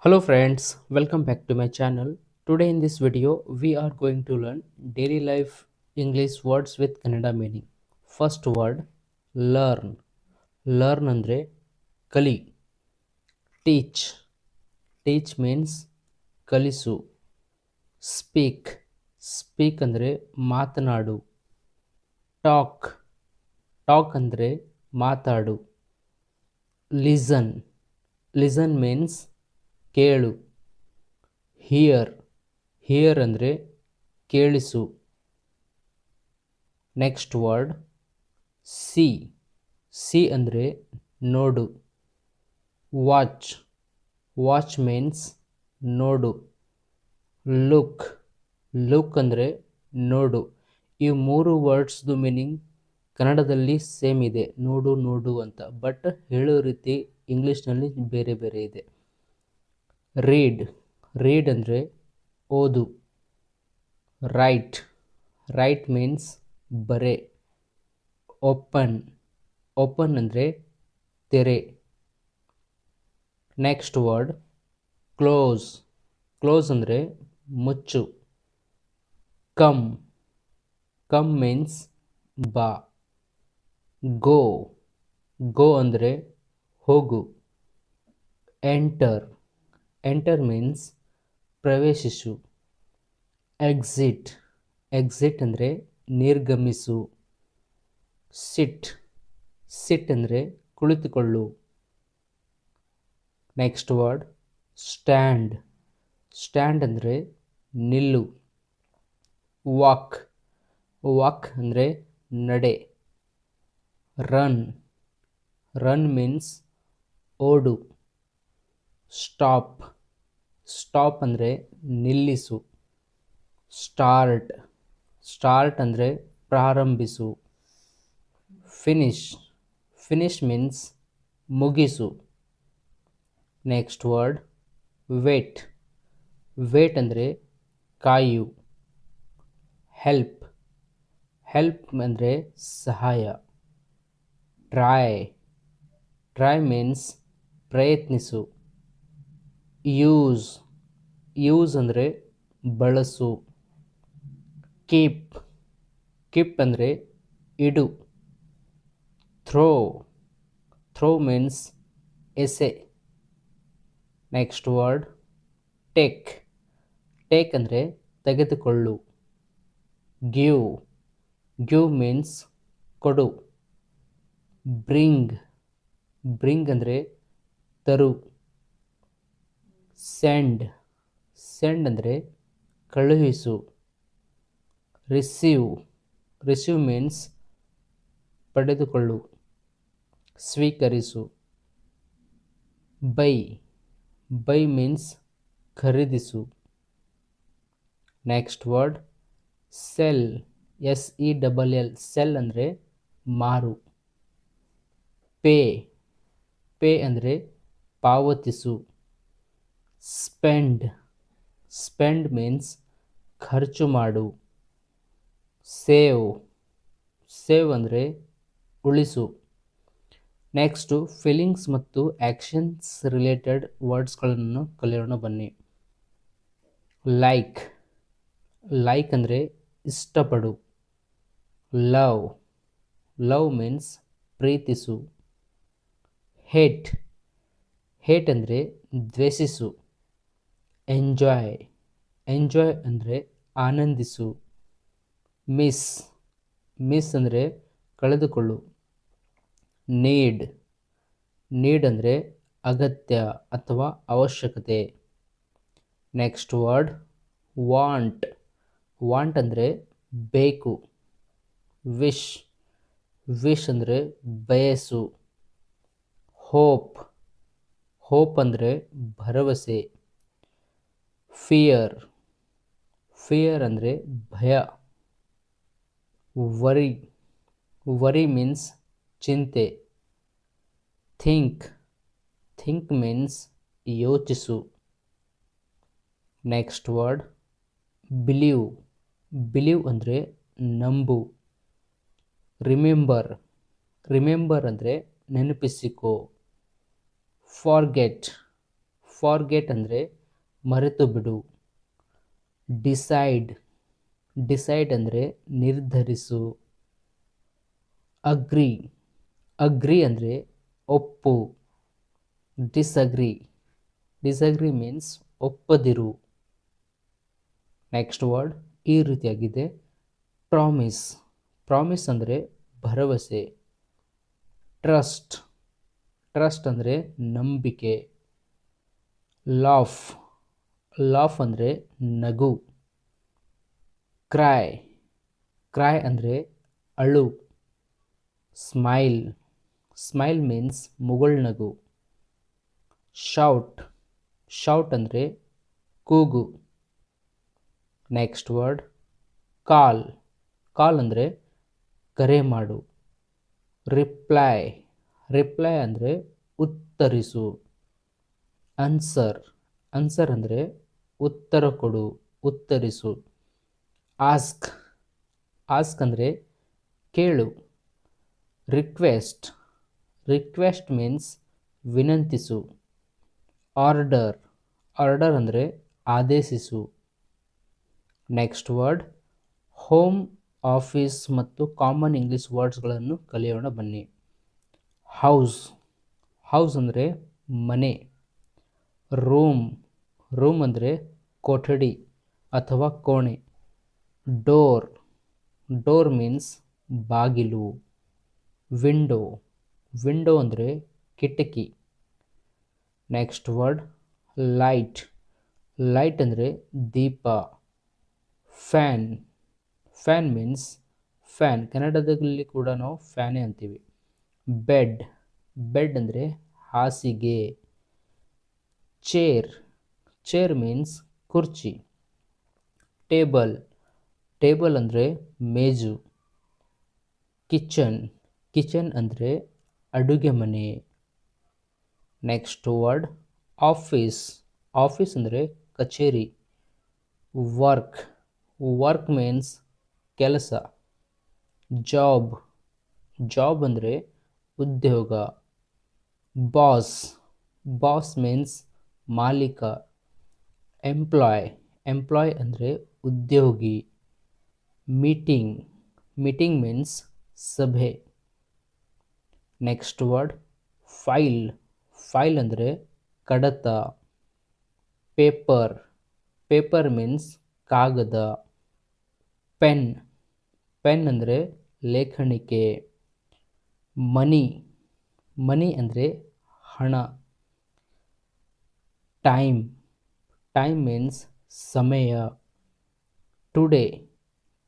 Hello friends, welcome back to my channel. Today in this video we are going to learn daily life English words with Kannada meaning. First word learn. Learn andre kali. Teach. Teach means ಕಲಿಸು. Speak. Speak andre ಮಾತನಾಡು. Talk. Talk andre ಮಾತಾಡು. Listen. Listen means ಕೇಳು. Here here ಅಂದರೆ ಕೇಳಿಸು. Next word C C ಅಂದರೆ ನೋಡು. Watch watch means ನೋಡು. Look look ಅಂದರೆ ನೋಡು. ಈ ಮೂರು ವರ್ಡ್ಸ್ದು ಮೀನಿಂಗ್ ಕನ್ನಡದಲ್ಲಿ ಸೇಮ್ ಇದೆ, ನೋಡು ನೋಡು ಅಂತ. ಬಟ್ ಹೇಳೋ ರೀತಿ ಇಂಗ್ಲೀಷ್ನಲ್ಲಿ ಬೇರೆ ಬೇರೆ ಇದೆ. ರೀಡ್ ರೀಡ್ ಅಂದರೆ ಓದು. ರೈಟ್ ರೈಟ್ ಮೀನ್ಸ್ ಬರೆ. ಓಪನ್ ಓಪನ್ ಅಂದರೆ ತೆರೆ. ನೆಕ್ಸ್ಟ್ ವರ್ಡ್ ಕ್ಲೋಸ್ ಕ್ಲೋಸ್ ಅಂದರೆ ಮುಚ್ಚು. ಕಮ್ ಕಮ್ ಮೀನ್ಸ್ ಬಾ. ಗೋ ಗೋ ಅಂದರೆ ಹೋಗು. ಎಂಟರ್ ಎಂಟರ್ ಮೀನ್ಸ್ ಪ್ರವೇಶಿಸು. ಎಕ್ಸಿಟ್ ಎಕ್ಸಿಟ್ ಅಂದರೆ ನಿರ್ಗಮಿಸು. ಸಿಟ್ ಸಿಟ್ ಅಂದರೆ ಕುಳಿತುಕೊಳ್ಳು. ನೆಕ್ಸ್ಟ್ ವರ್ಡ್ ಸ್ಟ್ಯಾಂಡ್ ಸ್ಟ್ಯಾಂಡ್ ಅಂದರೆ ನಿಲ್ಲು. ವಾಕ್ ವಾಕ್ ಅಂದರೆ ನಡೆ. ರನ್ ರನ್ ಮೀನ್ಸ್ ಓಡು. ಸ್ಟಾಪ್ ಸ್ಟಾಪ್ ಅಂದರೆ ನಿಲ್ಲಿಸು. ಸ್ಟಾರ್ಟ್ ಸ್ಟಾರ್ಟ್ ಅಂದರೆ ಪ್ರಾರಂಭಿಸು. ಫಿನಿಶ್ ಫಿನಿಶ್ ಮೀನ್ಸ್ ಮುಗಿಸು. ನೆಕ್ಸ್ಟ್ ವರ್ಡ್ ವೇಟ್ ವೇಟ್ ಅಂದರೆ ಕಾಯು. ಹೆಲ್ಪ್ ಹೆಲ್ಪ್ ಅಂದರೆ ಸಹಾಯ. ಟ್ರೈ ಟ್ರೈ ಮೀನ್ಸ್ ಪ್ರಯತ್ನಿಸು. ಯೂಸ್ ಯೂಸ್ ಅಂದರೆ ಬಳಸು. ಕೀಪ್ ಕೀಪ್ ಅಂದರೆ ಇಡು. ಥ್ರೋ ಥ್ರೋ ಮೀನ್ಸ್ ಎಸೆ. ನೆಕ್ಸ್ಟ್ ವರ್ಡ್ ಟೇಕ್ ಟೇಕ್ ಅಂದರೆ ತೆಗೆದುಕೊಳ್ಳು. ಗಿವ್ ಗಿವ್ ಮೀನ್ಸ್ ಕೊಡು. ಬ್ರಿಂಗ್ ಬ್ರಿಂಗ್ ಅಂದರೆ ತರು. ಸೆಂಡ್ ಸೆಂಡ್ ಅಂದರೆ ಕಳುಹಿಸು. ರಿಸೀವ್ ರಿಸೀವ್ ಮೀನ್ಸ್ ಪಡೆದುಕೊಳ್ಳು, ಸ್ವೀಕರಿಸು. ಬೈ ಬೈ ಮೀನ್ಸ್ ಖರೀದಿಸು. Next word sell SELL sell ಅಂದರೆ ಮಾರು. ಪೇ ಪೇ ಅಂದರೆ ಪಾವತಿಸು. ಸ್ಪೆಂಡ್ ಸ್ಪೆಂಡ್ ಮೀನ್ಸ್ ಖರ್ಚು ಮಾಡು. ಸೇವ್ ಸೇವ್ ಅಂದರೆ ಉಳಿಸು. ನೆಕ್ಸ್ಟು ಫೀಲಿಂಗ್ಸ್ ಮತ್ತು ಆ್ಯಕ್ಷನ್ಸ್ ರಿಲೇಟೆಡ್ ವರ್ಡ್ಸ್ಗಳನ್ನು ಕಲಿಯೋಣ ಬನ್ನಿ. ಲೈಕ್ ಲೈಕ್ ಅಂದರೆ ಇಷ್ಟಪಡು. ಲವ್ ಲವ್ ಮೀನ್ಸ್ ಪ್ರೀತಿಸು. ಹೇಟ್ ಹೇಟ್ ಅಂದರೆ ದ್ವೇಷಿಸು. ಎಂಜಾಯ್ ಎಂಜಾಯ್ ಅಂದರೆ ಆನಂದಿಸು. ಮಿಸ್ ಮಿಸ್ ಅಂದರೆ ಕಳೆದುಕೊಳ್ಳು. ನೀಡ್ ನೀಡ್ ಅಂದರೆ ಅಗತ್ಯ ಅಥವಾ ಅವಶ್ಯಕತೆ. ನೆಕ್ಸ್ಟ್ ವರ್ಡ್ ವಾಂಟ್ ವಾಂಟ್ ಅಂದರೆ ಬೇಕು. ವಿಶ್ ವಿಶ್ ಅಂದರೆ ಬಯಸು. ಹೋಪ್ ಹೋಪ್ ಅಂದರೆ ಭರವಸೆ. ಫಿಯರ್ ಫಿಯರ್ ಅಂದರೆ ಭಯ. ವರಿ ವರಿ ಮೀನ್ಸ್ ಚಿಂತೆ. ಥಿಂಕ್ ಥಿಂಕ್ ಮೀನ್ಸ್ ಯೋಚಿಸು. ನೆಕ್ಸ್ಟ್ ವರ್ಡ್ ಬಿಲೀವ್ ಬಿಲೀವ್ ಅಂದರೆ ನಂಬು. ರಿಮೆಂಬರ್ ರಿಮೆಂಬರ್ ಅಂದರೆ ನೆನಪಿಸಿಕೋ. ಫಾರ್ಗೆಟ್ ಫಾರ್ಗೆಟ್ ಅಂದರೆ ಮರೆತು ಬಿಡು. ಡಿಸೈಡ್ ಡಿಸೈಡ್ ಅಂದರೆ ನಿರ್ಧರಿಸು. ಅಗ್ರಿ ಅಗ್ರಿ ಅಂದರೆ ಒಪ್ಪು. ಡಿಸಗ್ರಿ ಡಿಸಗ್ರಿ ಮೀನ್ಸ್ ಒಪ್ಪದಿರು. ನೆಕ್ಸ್ಟ್ ವರ್ಡ್ ಈ ರೀತಿಯಾಗಿದೆ. ಪ್ರಾಮಿಸ್ ಪ್ರಾಮಿಸ್ ಅಂದರೆ ಭರವಸೆ. ಟ್ರಸ್ಟ್ ಟ್ರಸ್ಟ್ ಅಂದರೆ ನಂಬಿಕೆ. ಲಾಫ್ ಲಾಫ್ ಅಂದರೆ ನಗು. ಕ್ರೈ ಕ್ರೈ ಅಂದರೆ ಅಳು. ಸ್ಮೈಲ್ ಸ್ಮೈಲ್ ಮೀನ್ಸ್ ಮುಗುಳ್ನಗು. ಶೌಟ್ ಶೌಟ್ ಅಂದರೆ ಕೂಗು. ನೆಕ್ಸ್ಟ್ ವರ್ಡ್ ಕಾಲ್ ಕಾಲ್ ಅಂದರೆ ಕರೆ ಮಾಡು. ರಿಪ್ಲೈ ರಿಪ್ಲೈ ಅಂದರೆ ಉತ್ತರಿಸು. ಆನ್ಸರ್ ಆನ್ಸರ್ ಅಂದರೆ ಉತ್ತರ ಕೊಡು, ಉತ್ತರಿಸು. ಆಸ್ಕ್ ಆಸ್ಕ್ ಅಂದರೆ ಕೇಳು. ರಿಕ್ವೆಸ್ಟ್ ರಿಕ್ವೆಸ್ಟ್ ಮೀನ್ಸ್ ವಿನಂತಿಸು. ಆರ್ಡರ್ ಆರ್ಡರ್ ಅಂದರೆ ಆದೇಶಿಸು. ನೆಕ್ಸ್ಟ್ ವರ್ಡ್ ಹೋಮ್, ಆಫೀಸ್ ಮತ್ತು ಕಾಮನ್ ಇಂಗ್ಲೀಷ್ ವರ್ಡ್ಸ್ಗಳನ್ನು ಕಲಿಯೋಣ ಬನ್ನಿ. ಹೌಸ್ ಹೌಸ್ ಅಂದರೆ ಮನೆ. ರೂಮ್ ರೂಮ್ ಅಂದರೆ ಕೊಠಡಿ ಅಥವಾ ಕೋಣೆ. ಡೋರ್ ಡೋರ್ ಮೀನ್ಸ್ ಬಾಗಿಲು. ವಿಂಡೋ ವಿಂಡೋ ಅಂದರೆ ಕಿಟಕಿ. ನೆಕ್ಸ್ಟ್ ವರ್ಡ್ ಲೈಟ್ ಲೈಟ್ ಅಂದರೆ ದೀಪ. ಫ್ಯಾನ್ ಫ್ಯಾನ್ ಮೀನ್ಸ್ ಫ್ಯಾನ್, ಕನ್ನಡದಲ್ಲಿ ಕೂಡ ನಾವು ಫ್ಯಾನೇ ಅಂತೀವಿ. ಬೆಡ್ ಬೆಡ್ ಅಂದರೆ ಹಾಸಿಗೆ. ಚೇರ್ ಚೇರ್ ಮೀನ್ಸ್ ಕುರ್ಚಿ. ಟೇಬಲ್ ಟೇಬಲ್ ಅಂದರೆ ಮೇಜು. ಕಿಚನ್ ಕಿಚನ್ ಅಂದರೆ ಅಡುಗೆ ಮನೆ. ನೆಕ್ಸ್ಟ್ ವರ್ಡ್ ಆಫೀಸ್ ಆಫೀಸ್ ಅಂದರೆ ಕಚೇರಿ. ವರ್ಕ್ ವರ್ಕ್ ಮೀನ್ಸ್ ಕೆಲಸ. ಜಾಬ್ ಜಾಬ್ ಅಂದರೆ ಉದ್ಯೋಗ. ಬಾಸ್ ಬಾಸ್ ಮೀನ್ಸ್ ಮಾಲೀಕ. ಎಂಪ್ಲಾಯ್ ಎಂಪ್ಲಾಯ್ ಅಂದರೆ ಉದ್ಯೋಗಿ. ಮೀಟಿಂಗ್ ಮೀಟಿಂಗ್ ಮೀನ್ಸ್ ಸಭೆ. ನೆಕ್ಸ್ಟ್ ವರ್ಡ್ ಫೈಲ್ ಫೈಲ್ ಅಂದರೆ ಕಡತ. ಪೇಪರ್ ಪೇಪರ್ ಮೀನ್ಸ್ ಕಾಗದ. ಪೆನ್ ಪೆನ್ ಅಂದರೆ ಲೇಖನಿಕೆ. ಮನಿ ಮನಿ ಅಂದರೆ ಹಣ. ಟೈಮ್ ಟೈಮ್ ಮೀನ್ಸ್ ಸಮಯ. ಟುಡೇ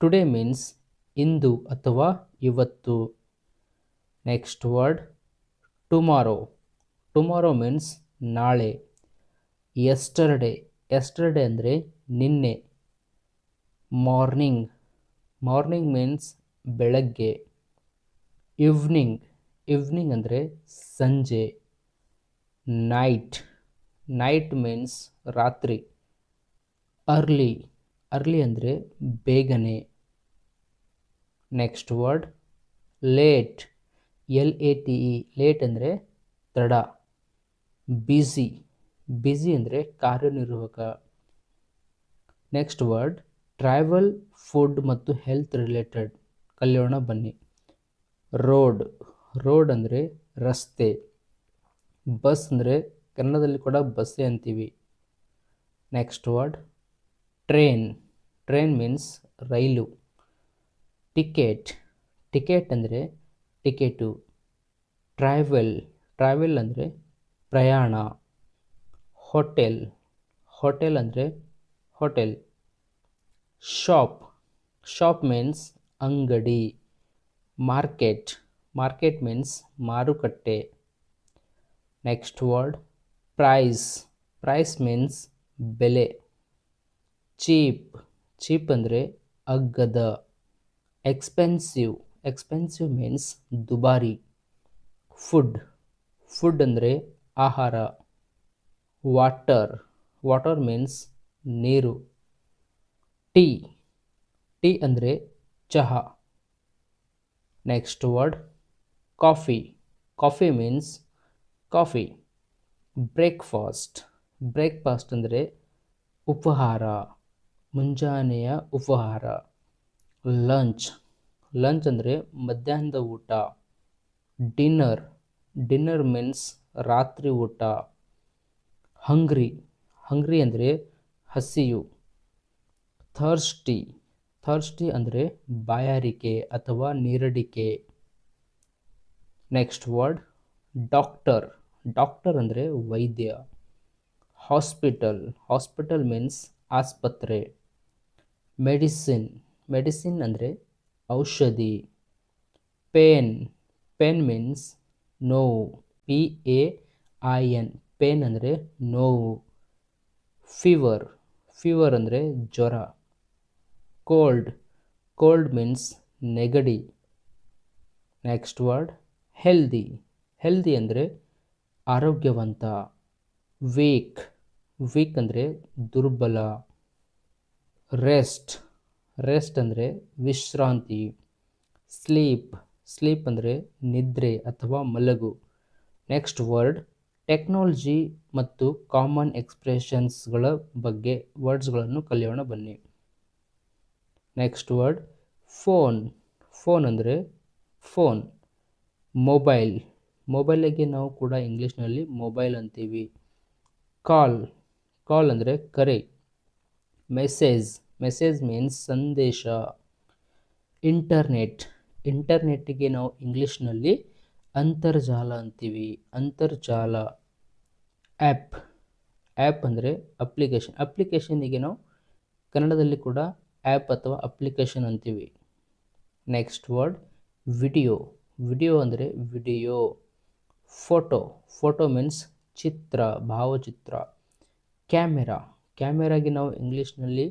ಟುಡೇ ಮೀನ್ಸ್ ಇಂದು ಅಥವಾ ಇವತ್ತು. Next word tomorrow tomorrow means ನಾಳೆ. ಯೆಸ್ಟರ್ಡೇ ಯೆಸ್ಟರ್ಡೇ ಅಂದರೆ ನಿನ್ನೆ. ಮಾರ್ನಿಂಗ್ ಮಾರ್ನಿಂಗ್ ಮೀನ್ಸ್ ಬೆಳಗ್ಗೆ. ಈವ್ನಿಂಗ್ ಈವ್ನಿಂಗ್ ಅಂದರೆ ಸಂಜೆ. ನೈಟ್ ನೈಟ್ ಮೀನ್ಸ್ ರಾತ್ರಿ. ಅರ್ಲಿ ಅರ್ಲಿ ಅಂದರೆ ಬೇಗನೆ. Next word late LATE late ಅಂದರೆ ತಡ. ಬ್ಯುಸಿ ಬ್ಯುಸಿ ಅಂದರೆ ಕಾರ್ಯನಿರ್ವಾಹಕ. ನೆಕ್ಸ್ಟ್ ವರ್ಡ್ ಟ್ರಾವೆಲ್, ಫುಡ್ ಮತ್ತು ಹೆಲ್ತ್ ರಿಲೇಟೆಡ್ ಕಲಿಯೋಣ ಬನ್ನಿ. ರೋಡ್ ರೋಡ್ ಅಂದರೆ ರಸ್ತೆ. ಬಸ್ ಅಂದರೆ ಕನ್ನಡದಲ್ಲಿ ಕೂಡ ಬಸ್ಸೇ ಅಂತೀವಿ. Next word train train means ರೈಲು. ಟಿಕೆಟ್ ಟಿಕೆಟ್ ಅಂದರೆ ಟಿಕೆಟು. ಟ್ರಾವೆಲ್ ಟ್ರಾವೆಲ್ ಅಂದರೆ ಪ್ರಯಾಣ. ಹೋಟೆಲ್ ಹೋಟೆಲ್ ಅಂದರೆ ಹೋಟೆಲ್. ಶಾಪ್ ಶಾಪ್ ಮೀನ್ಸ್ ಅಂಗಡಿ. ಮಾರ್ಕೆಟ್ ಮಾರ್ಕೆಟ್ ಮೀನ್ಸ್ ಮಾರುಕಟ್ಟೆ. Next word price price means ಬೆಲೆ. ಚೀಪ್ ಚೀಪ್ ಅಂದರೆ ಅಗ್ಗದ. ಎಕ್ಸ್ಪೆನ್ಸಿವ್ ಎಕ್ಸ್ಪೆನ್ಸಿವ್ ಮೀನ್ಸ್ ದುಬಾರಿ. ಫುಡ್ ಫುಡ್ ಅಂದರೆ ಆಹಾರ. ವಾಟರ್ ವಾಟರ್ ಮೀನ್ಸ್ ನೀರು. ಟೀ ಟೀ ಅಂದರೆ ಚಹಾ. Next word coffee coffee means coffee. Breakfast breakfast ಅಂದರೆ ಉಪಹಾರ, ಮುಂಜಾನೆಯ ಉಪಹಾರ. ಲಂಚ್, ಲಂಚ್ ಅಂದರೆ ಮಧ್ಯಾಹ್ನದ ಊಟ. ಡಿನ್ನರ್, ಡಿನ್ನರ್ ಮೀನ್ಸ್ ರಾತ್ರಿ ಊಟ. ಹಂಗ್ರಿ, ಹಂಗ್ರಿ ಅಂದರೆ ಹಸಿವು. ಥರ್ಸ್ಟಿ, ಥರ್ಸ್ಟಿ ಅಂದರೆ ಬಾಯಾರಿಕೆ ಅಥವಾ ನೀರಡಿಕೆ. ನೆಕ್ಸ್ಟ್ ವರ್ಡ್ ಡಾಕ್ಟರ್, ಡಾಕ್ಟರ್ ಅಂದರೆ ವೈದ್ಯ. ಹಾಸ್ಪಿಟಲ್, ಹಾಸ್ಪಿಟಲ್ ಮೀನ್ಸ್ ಆಸ್ಪತ್ರೆ. ಮೆಡಿಸಿನ್, ಮೆಡಿಸಿನ್ ಅಂದರೆ ಔಷಧಿ. ಪೇನ್, ಪೇನ್ ಮೀನ್ಸ್ ನೋವು. PAIN, ಪೇನ್ ಅಂದರೆ ನೋವು. ಫೀವರ್, ಫೀವರ್ ಅಂದರೆ ಜ್ವರ. ಕೋಲ್ಡ್, ಕೋಲ್ಡ್ ಮೀನ್ಸ್ ನೆಗಡಿ. ನೆಕ್ಸ್ಟ್ ವರ್ಡ್ ಹೆಲ್ದಿ, ಹೆಲ್ದಿ ಅಂದರೆ ಆರೋಗ್ಯವಂತ. ವೀಕ್, ವೀಕ್ ಅಂದರೆ ದುರ್ಬಲ. ರೆಸ್ಟ್, ರೆಸ್ಟ್ ಅಂದರೆ ವಿಶ್ರಾಂತಿ. ಸ್ಲೀಪ್, ಸ್ಲೀಪ್ ಅಂದರೆ ನಿದ್ರೆ ಅಥವಾ ಮಲಗು. ನೆಕ್ಸ್ಟ್ ವರ್ಡ್ ಟೆಕ್ನಾಲಜಿ ಮತ್ತು ಕಾಮನ್ ಎಕ್ಸ್ಪ್ರೆಷನ್ಸ್ಗಳ ಬಗ್ಗೆ ವರ್ಡ್ಸ್ಗಳನ್ನು ಕಲಿಯೋಣ ಬನ್ನಿ. ನೆಕ್ಸ್ಟ್ ವರ್ಡ್ ಫೋನ್, ಫೋನ್ ಅಂದರೆ ಫೋನ್. ಮೊಬೈಲ್, ಮೊಬೈಲಿಗೆ ನಾವು ಕೂಡ ಇಂಗ್ಲೀಷ್ನಲ್ಲಿ ಮೊಬೈಲ್ ಅಂತೀವಿ. ಕಾಲ್, ಕಾಲ್ ಅಂದರೆ ಕರೆ. ಮೆಸೇಜ್, ಮೆಸೇಜ್ ಮೀನ್ಸ್ ಸಂದೇಶ. ಇಂಟರ್ನೆಟ್, ಇಂಟರ್ನೆಟ್ಟಿಗೆ ನಾವು ಇಂಗ್ಲೀಷ್ನಲ್ಲಿ ಅಂತರ್ಜಾಲ ಅಂತೀವಿ, ಅಂತರ್ಜಾಲ. ಆ್ಯಪ್, ಆ್ಯಪ್ ಅಂದರೆ ಅಪ್ಲಿಕೇಶನ್, ಅಪ್ಲಿಕೇಶನ್ನಿಗೆ ನಾವು ಕನ್ನಡದಲ್ಲಿ ಕೂಡ ಆ್ಯಪ್ ಅಥವಾ ಅಪ್ಲಿಕೇಶನ್ ಅಂತೀವಿ. ನೆಕ್ಸ್ಟ್ ವರ್ಡ್ ವಿಡಿಯೋ, ವಿಡಿಯೋ ಅಂದರೆ ವಿಡಿಯೋ. ಫೋಟೋ, ಫೋಟೋ ಮೀನ್ಸ್ ಚಿತ್ರ, ಭಾವಚಿತ್ರ. ಕ್ಯಾಮೆರಾ, ಕ್ಯಾಮೆರಾಗೆ ನಾವು ಇಂಗ್ಲೀಷ್ನಲ್ಲಿ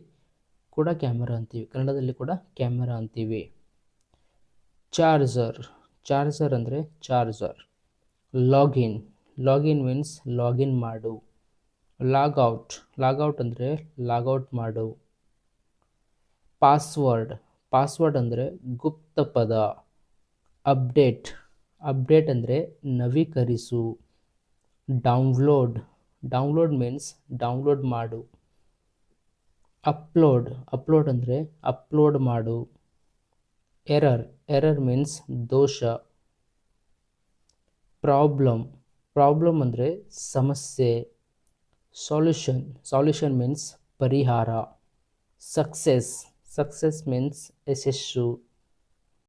ಕೂಡ ಕ್ಯಾಮೆರಾ ಅಂತೀವಿ, ಕನ್ನಡದಲ್ಲಿ ಕೂಡ ಕ್ಯಾಮೆರಾ ಅಂತೀವಿ. ಚಾರ್ಜರ್, ಚಾರ್ಜರ್ ಅಂದರೆ charger. Login, login means login ಮಾಡು. ಲಾಗೌಟ್, ಲಾಗೌಟ್ ಅಂದರೆ ಲಾಗೌಟ್ ಮಾಡು. ಪಾಸ್ವರ್ಡ್, ಪಾಸ್ವರ್ಡ್ ಅಂದರೆ ಗುಪ್ತಪದ. ಅಪ್ಡೇಟ್, ಅಪ್ಡೇಟ್ ಅಂದರೆ ನವೀಕರಿಸು. ಡೌನ್ಲೋಡ್, ಡೌನ್ಲೋಡ್ ಮೀನ್ಸ್ ಡೌನ್ಲೋಡ್ ಮಾಡು. ಅಪ್ಲೋಡ್, ಅಪ್ಲೋಡ್ ಅಂದರೆ ಅಪ್ಲೋಡ್ ಮಾಡು. ಎರರ್, ಎರರ್ ಮೀನ್ಸ್ ದೋಷ. ಪ್ರಾಬ್ಲಮ್, ಪ್ರಾಬ್ಲಮ್ ಅಂದರೆ ಸಮಸ್ಯೆ. ಸಾಲ್ಯೂಷನ್, ಸಾಲ್ಯೂಷನ್ ಮೀನ್ಸ್ ಪರಿಹಾರ. ಸಕ್ಸೆಸ್, ಸಕ್ಸೆಸ್ ಮೀನ್ಸ್ ಯಶಸ್ಸು.